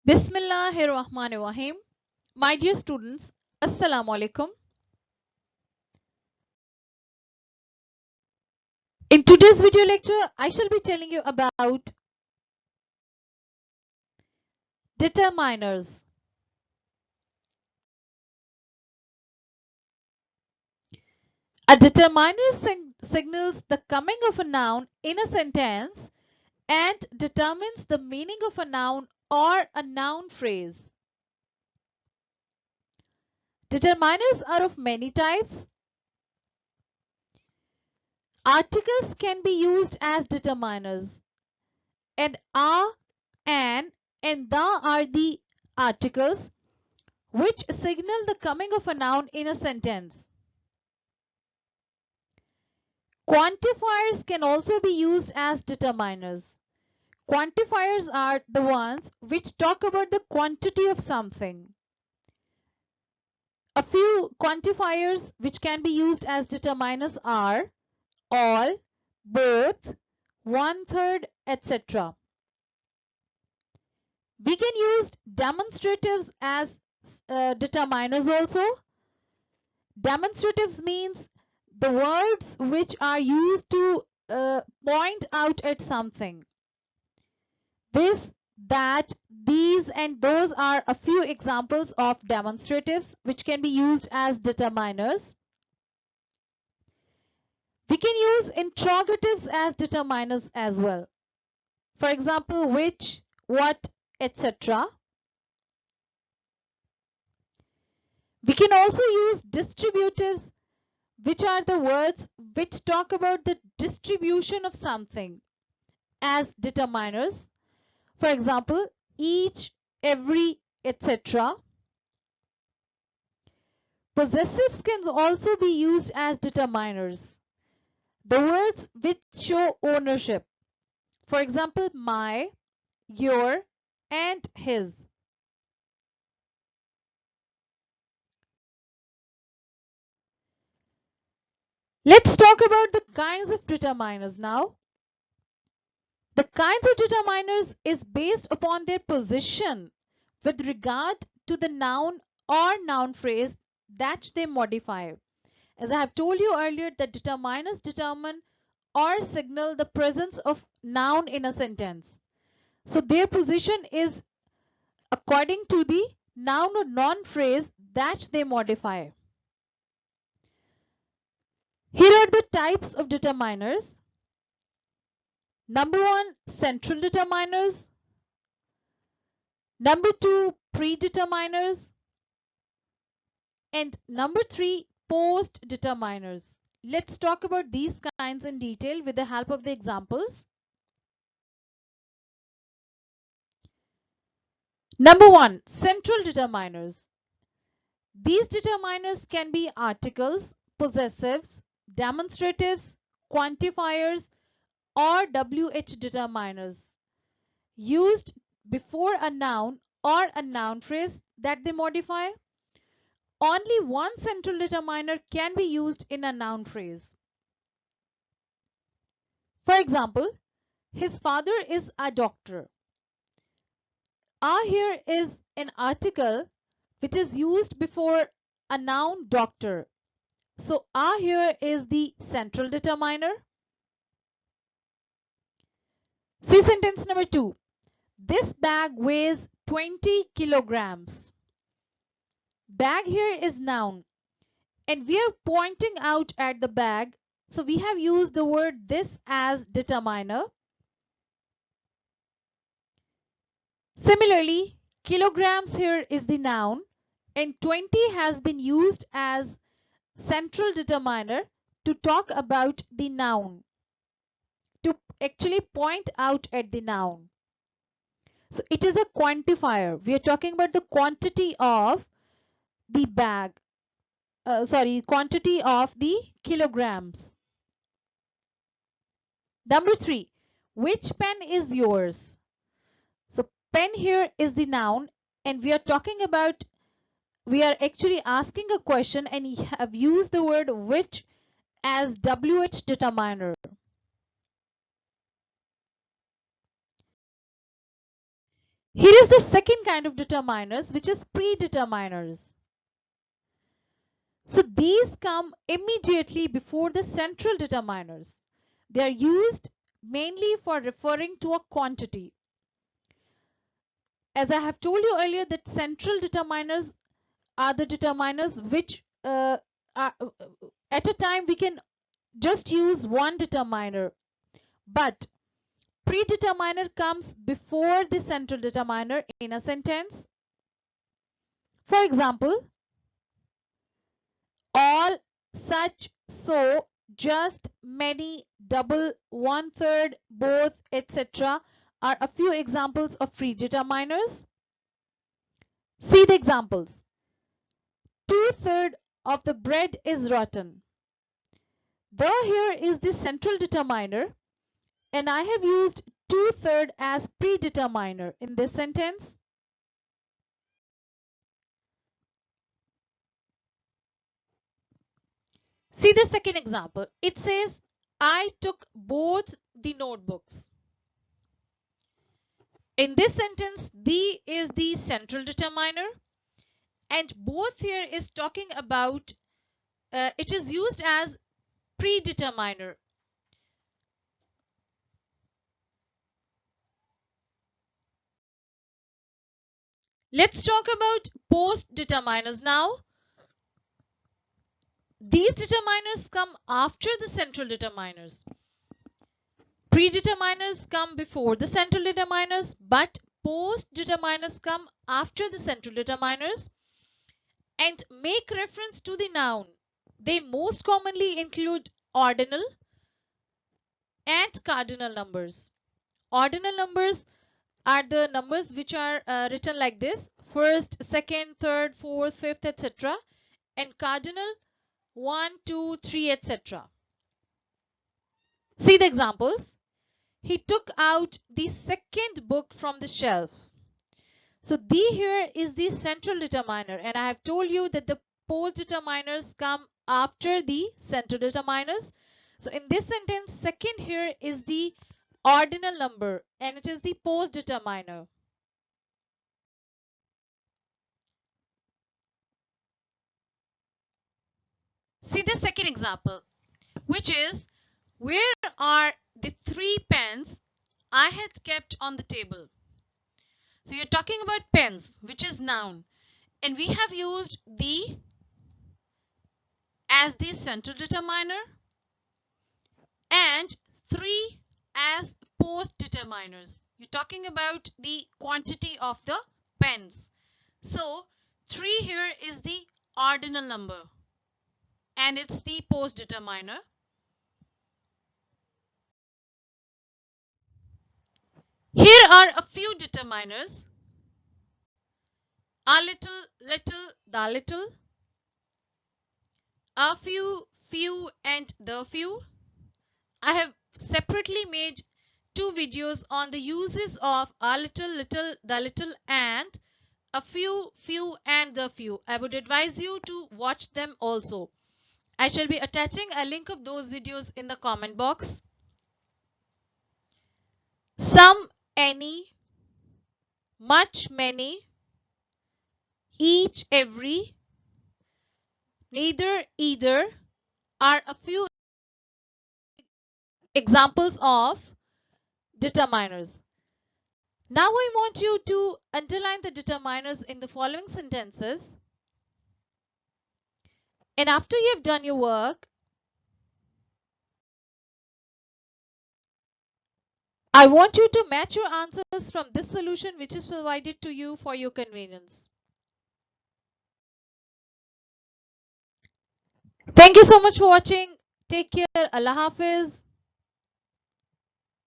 Bismillahirrahmanirrahim. My dear students, Assalamu alaikum. In today's video lecture, I shall be telling you about determiners. A determiner signals the coming of a noun in a sentence and determines the meaning of a noun or a noun phrase. Determiners are of many types. Articles can be used as determiners, and are, and the are the articles which signal the coming of a noun in a sentence. Quantifiers can also be used as determiners. Quantifiers are the ones which talk about the quantity of something. A few quantifiers which can be used as determiners are all, both, one third, etc. We can use demonstratives as determiners also. Demonstratives means the words which are used to point out at something. This, that, these and those are a few examples of demonstratives which can be used as determiners. We can use interrogatives as determiners as well. For example, which, what, etc. We can also use distributives, which are the words which talk about the distribution of something, as determiners. For example, each, every, etc. Possessives can also be used as determiners. The words which show ownership. For example, my, your, and his. Let's talk about the kinds of determiners now. The kinds of determiners is based upon their position with regard to the noun or noun phrase that they modify. As I have told you earlier, that determiners determine or signal the presence of noun in a sentence. So their position is according to the noun or noun phrase that they modify. Here are the types of determiners. Number 1, central determiners. Number 2, predeterminers. And number 3, post determiners. Let's talk about these kinds in detail with the help of the examples. Number 1, central determiners. These determiners can be articles, possessives, demonstratives, quantifiers, or WH determiners used before a noun or a noun phrase that they modify. Only one central determiner can be used in a noun phrase. For example, his father is a doctor. A here is an article which is used before a noun doctor. So A here is the central determiner. See sentence number 2. This bag weighs 20 kilograms. Bag here is noun and we are pointing out at the bag. So we have used the word this as determiner. Similarly, kilograms here is the noun and 20 has been used as central determiner to talk about the noun, to actually point out at the noun. So it is a quantifier. We are talking about the quantity of the bag, quantity of the kilograms. Number 3, which pen is yours? So pen here is the noun and we are talking about, we are actually asking a question and we have used the word which as WH determiner. Here is the second kind of determiners, which is predeterminers. So these come immediately before the central determiners. They are used mainly for referring to a quantity. As I have told you earlier, that central determiners are the determiners which are, at a time we can just use one determiner, but predeterminer comes before the central determiner in a sentence. For example, all, such, so, just, many, double, one third, both, etc. are a few examples of predeterminers. See the examples. 2/3 of the bread is rotten. The here is the central determiner, and I have used 2/3 as predeterminer in this sentence. See the second example. It says, I took both the notebooks. In this sentence, the is the central determiner, and both here is talking about, it is used as predeterminer. Let's talk about post determiners now. These determiners come after the central determiners. Predeterminers come before the central determiners, but post determiners come after the central determiners and make reference to the noun. They most commonly include ordinal and cardinal numbers. Ordinal numbers are the numbers which are written like this: first, second, third, fourth, fifth, etc. And cardinal 1, 2, 3, etc. See the examples. He took out the second book from the shelf. So the here is the central determiner, and I have told you that the post determiners come after the central determiners. So in this sentence, second here is the ordinal number and it is the post determiner. See the second example, which is, where are the 3 pens I had kept on the table? So you're talking about pens, which is noun, and we have used the as the central determiner and 3 as post determiners. You're talking about the quantity of the pens. So 3 here is the ordinal number and it's the post determiner. Here are a few determiners: a little, little, the little, a few, few, and the few. I have separately made 2 videos on the uses of a little, little, the little, and a few, few, and the few. I would advise you to watch them also. I shall be attaching a link of those videos in the comment box. Some, any, much, many, each, every, neither, either are a few examples of determiners. Now I want you to underline the determiners in the following sentences. And after you have done your work, I want you to match your answers from this solution which is provided to you for your convenience. Thank you so much for watching. Take care. Allah Hafiz.